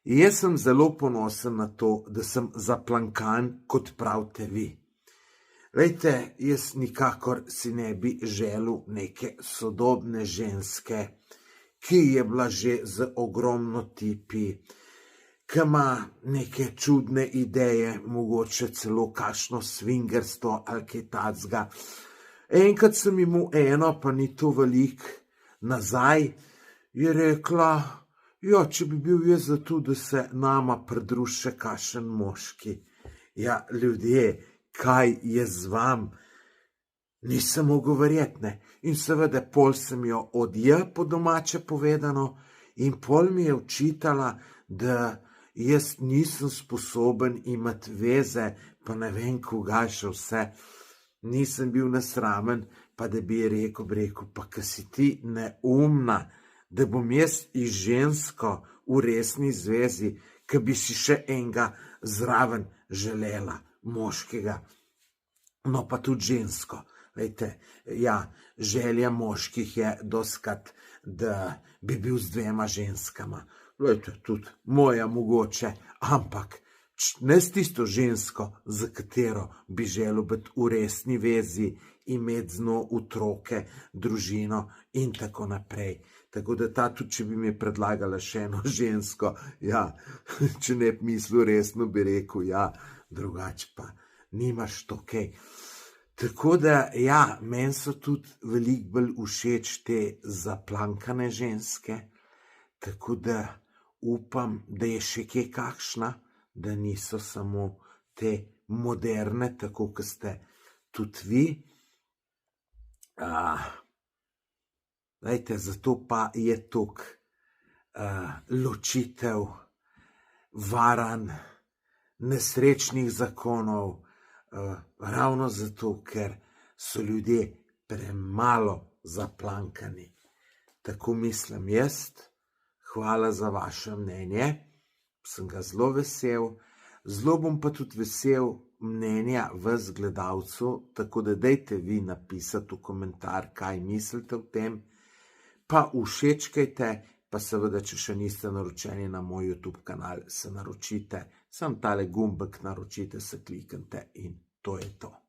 Jaz sem zelo ponosen na to, da sem zaplankan, kot pravite vi. Glejte, jaz nikakor si ne bi želel neke sodobne ženske, ki je bila že z ogromno tipi, ki ima neke čudne ideje, mogoče celo kakšno svingerstvo ali kaj takega. Enkrat sem imel eno, pa ni to veliko nazaj, je rekla, ja, če bi bil jaz za to, da se nama pridruži še kakšen moški. Ja, ljudje, kaj je z vam? Nisem mogel verjeti, ne. In seveda pol sem jo odjel, po domače povedano, in pol mi je očitala, da jaz nisem sposoben imeti veze, pa ne vem koga še vse. Nisem bil nesramen, pa da bi rekel, pa ka si ti neumna, da bom jaz iz žensko v resni zvezi, ka bi si še enega zraven želela, moškega. No, pa tudi žensko. Vejte, ja, želja moških je dostikrat, da bi bil z dvema ženskama. Vejte, tudi moja mogoče, ampak ne s tisto žensko, za katero bi želel biti v resni vezi, imeti z njo otroke, družino in tako naprej. Tako da ta tudi, če bi mi predlagala še eno žensko, ja, če ne bi mislil resno, bi rekel, ja, drugače pa nimaš to kaj. Tako da, ja, meni so tudi veliko bolj všeč te zaplankane ženske, tako da upam, da je še kje kakšna, da niso samo te moderne, tako kot ste tudi vi. Glejte, zato pa je toliko ločitev, varanj, nesrečnih zakonov, ravno zato, ker so ljudje premalo zaplankani. Tako mislim jaz. Hvala za vaše mnenje. Sem ga zelo vesel. Zelo bom pa tudi vesel mnenja vas gledalcev, tako da dajte vi napisati v komentar, kaj mislite o tem. Pa všečkajte, pa seveda, če še niste naročeni na moj YouTube kanal, se naročite. Samo tale gumbek naročite, se kliknite in to je to.